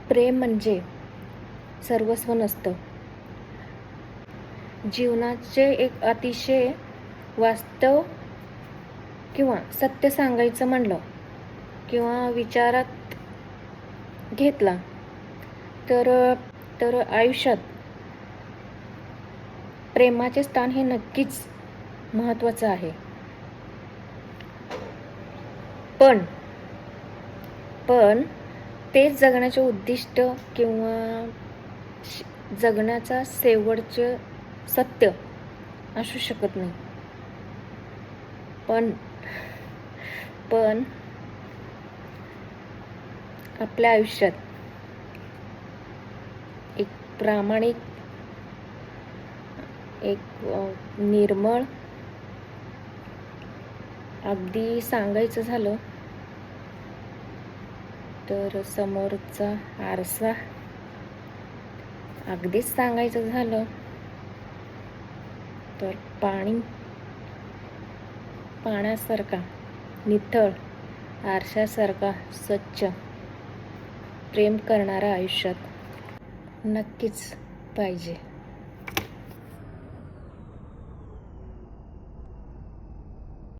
प्रेम म्हणजे सर्वस्व नसतं. जीवनाचे एक अतिशय वास्तव किंवा सत्य सांगायचं म्हणलं किंवा विचारात घेतला तर तर आयुष्यात प्रेमाचे स्थान हे नक्कीच महत्त्वाचं आहे. पण तेच जगण्याचे उद्दिष्ट किंवा जगण्याचा शेवटचे सत्य असू शकत नाही. पण आपल्या आयुष्यात एक प्रामाणिक, एक निर्मळ, अगदी सांगायचं झालं तर समोरचा आरसा, अगदीच सांगायचं झालं तर पाण्यासारखा नितळ, आरशासारखा स्वच्छ प्रेम करणारा आयुष्यात नक्कीच पाहिजे.